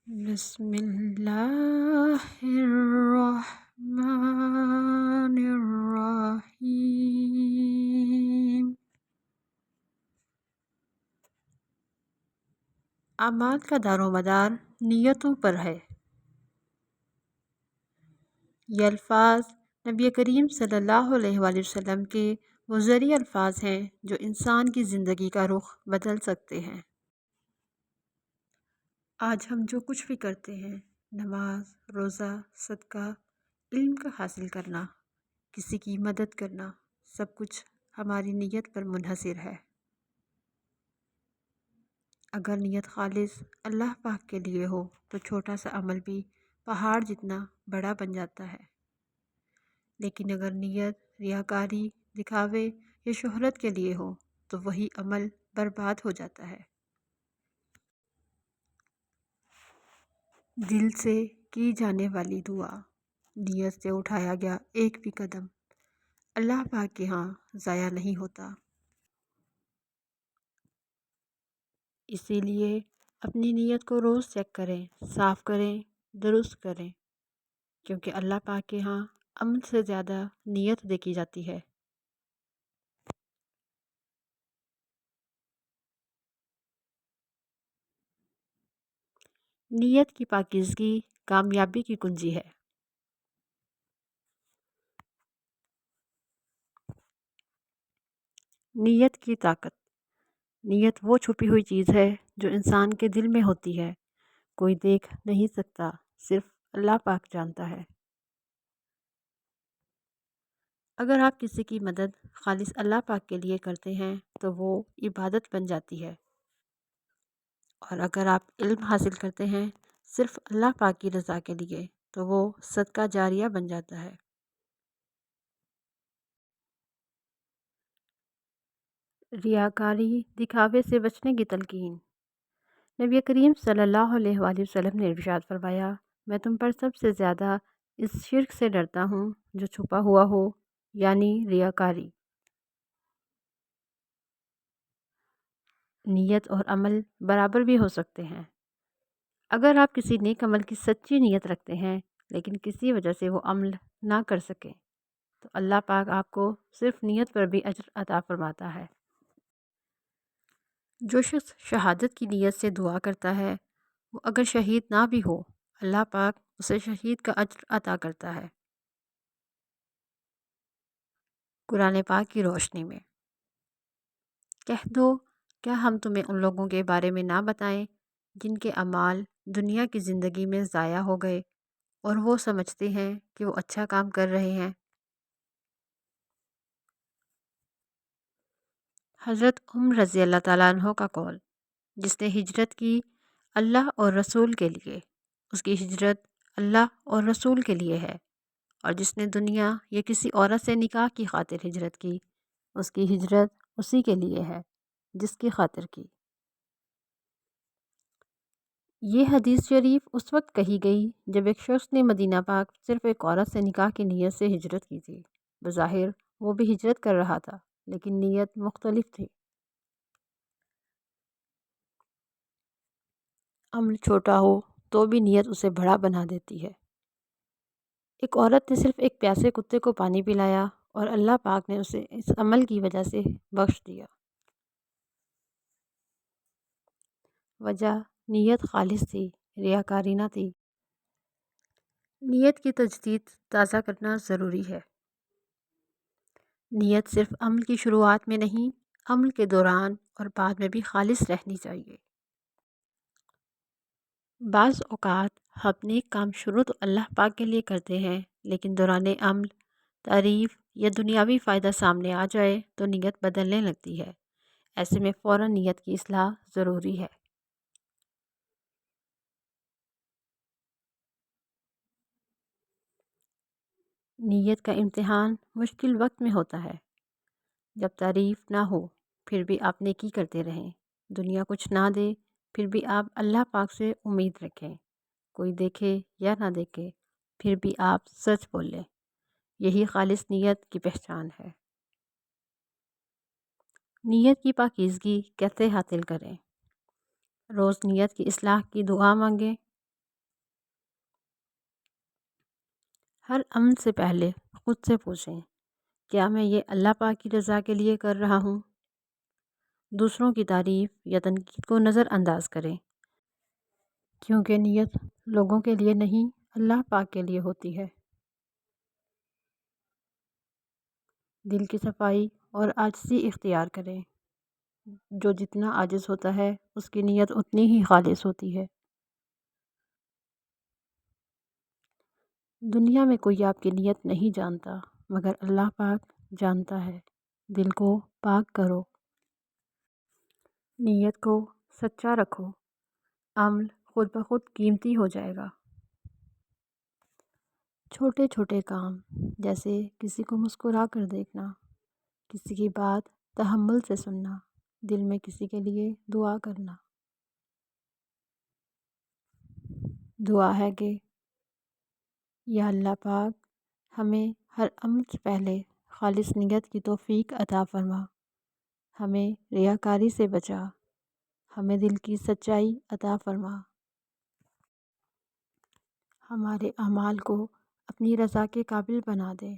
بسم اللہ الرحمن الرحیم۔ اعمال کا دار و مدار نیتوں پر ہے۔ یہ الفاظ نبی کریم صلی اللہ علیہ وآلہ وسلم کے وہ ذریعہ الفاظ ہیں جو انسان کی زندگی کا رخ بدل سکتے ہیں۔ آج ہم جو کچھ بھی کرتے ہیں، نماز، روزہ، صدقہ، علم کا حاصل کرنا، کسی کی مدد کرنا، سب کچھ ہماری نیت پر منحصر ہے۔ اگر نیت خالص اللہ پاک کے لیے ہو تو چھوٹا سا عمل بھی پہاڑ جتنا بڑا بن جاتا ہے، لیکن اگر نیت ریاکاری، دکھاوے یا شہرت کے لیے ہو تو وہی عمل برباد ہو جاتا ہے۔ دل سے کی جانے والی دعا، نیت سے اٹھایا گیا ایک بھی قدم اللہ پاک کے ہاں ضائع نہیں ہوتا۔ اسی لیے اپنی نیت کو روز چیک کریں، صاف کریں، درست کریں، کیونکہ اللہ پاک کے ہاں عمل سے زیادہ نیت دیکھی جاتی ہے۔ نیت کی پاکیزگی کامیابی کی کنجی ہے۔ نیت کی طاقت، نیت وہ چھپی ہوئی چیز ہے جو انسان کے دل میں ہوتی ہے، کوئی دیکھ نہیں سکتا، صرف اللہ پاک جانتا ہے۔ اگر آپ کسی کی مدد خالص اللہ پاک کے لیے کرتے ہیں تو وہ عبادت بن جاتی ہے، اور اگر آپ علم حاصل کرتے ہیں صرف اللہ پاک کی رضا کے لیے تو وہ صدقہ جاریہ بن جاتا ہے۔ ریاکاری، دکھاوے سے بچنے کی تلقین۔ نبی کریم صلی اللہ علیہ وآلہ وسلم نے ارشاد فرمایا، میں تم پر سب سے زیادہ اس شرک سے ڈرتا ہوں جو چھپا ہوا ہو، یعنی ریاکاری۔ نیت اور عمل برابر بھی ہو سکتے ہیں۔ اگر آپ کسی نیک عمل کی سچی نیت رکھتے ہیں لیکن کسی وجہ سے وہ عمل نہ کر سکیں تو اللہ پاک آپ کو صرف نیت پر بھی اجر عطا فرماتا ہے۔ جو شخص شہادت کی نیت سے دعا کرتا ہے وہ اگر شہید نہ بھی ہو، اللہ پاک اسے شہید کا اجر عطا کرتا ہے۔ قرآن پاک کی روشنی میں کہہ دو، کیا ہم تمہیں ان لوگوں کے بارے میں نہ بتائیں جن کے اعمال دنیا کی زندگی میں ضائع ہو گئے اور وہ سمجھتے ہیں کہ وہ اچھا کام کر رہے ہیں۔ حضرت عمر رضی اللہ تعالیٰ عنہ کا قول، جس نے ہجرت کی اللہ اور رسول کے لیے، اس کی ہجرت اللہ اور رسول کے لیے ہے، اور جس نے دنیا یا کسی عورت سے نکاح کی خاطر ہجرت کی، اس کی ہجرت اسی کے لیے ہے جس کی خاطر کی۔ یہ حدیث شریف اس وقت کہی گئی جب ایک شخص نے مدینہ پاک صرف ایک عورت سے نکاح کی نیت سے ہجرت کی تھی۔ بظاہر وہ بھی ہجرت کر رہا تھا لیکن نیت مختلف تھی۔ عمل چھوٹا ہو تو بھی نیت اسے بڑا بنا دیتی ہے۔ ایک عورت نے صرف ایک پیاسے کتے کو پانی پلایا اور اللہ پاک نے اسے اس عمل کی وجہ سے بخش دیا۔ وجہ نیت خالص تھی، ریاکاری نہ تھی۔ نیت کی تجدید تازہ کرنا ضروری ہے۔ نیت صرف عمل کی شروعات میں نہیں، عمل کے دوران اور بعد میں بھی خالص رہنی چاہیے۔ بعض اوقات ہم نیک کام شروع تو اللہ پاک کے لیے کرتے ہیں، لیکن دوران عمل تعریف یا دنیاوی فائدہ سامنے آ جائے تو نیت بدلنے لگتی ہے۔ ایسے میں فوراً نیت کی اصلاح ضروری ہے۔ نیت کا امتحان مشکل وقت میں ہوتا ہے، جب تعریف نہ ہو پھر بھی آپ نیکی کرتے رہیں، دنیا کچھ نہ دے پھر بھی آپ اللہ پاک سے امید رکھیں، کوئی دیکھے یا نہ دیکھے پھر بھی آپ سچ بولیں، یہی خالص نیت کی پہچان ہے۔ نیت کی پاکیزگی کیسے حاصل کریں؟ روز نیت کی اصلاح کی دعا مانگیں، ہر عمل سے پہلے خود سے پوچھیں، کیا میں یہ اللہ پاک کی رضا کے لیے کر رہا ہوں؟ دوسروں کی تعریف یا تنقید کو نظر انداز کریں، کیونکہ نیت لوگوں کے لیے نہیں، اللہ پاک کے لیے ہوتی ہے۔ دل کی صفائی اور عاجزی اختیار کریں۔ جو جتنا عاجز ہوتا ہے اس کی نیت اتنی ہی خالص ہوتی ہے۔ دنیا میں کوئی آپ کی نیت نہیں جانتا مگر اللہ پاک جانتا ہے۔ دل کو پاک کرو، نیت کو سچا رکھو، عمل خود بخود قیمتی ہو جائے گا۔ چھوٹے چھوٹے کام جیسے کسی کو مسکرا کر دیکھنا، کسی کی بات تحمل سے سننا، دل میں کسی کے لیے دعا کرنا۔ دعا ہے کہ یا اللہ پاک ہمیں ہر عمل سے پہلے خالص نیت کی توفیق عطا فرما، ہمیں ریاکاری سے بچا، ہمیں دل کی سچائی عطا فرما، ہمارے اعمال کو اپنی رضا کے قابل بنا دے۔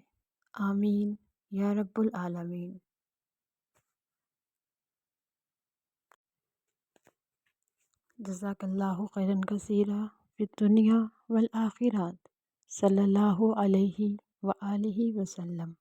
آمین یا رب العالمین۔ جزاک اللہ خیرا کثیرا فی الدنیا والآخرات، صلی اللہ علیہ وآلہ وسلم۔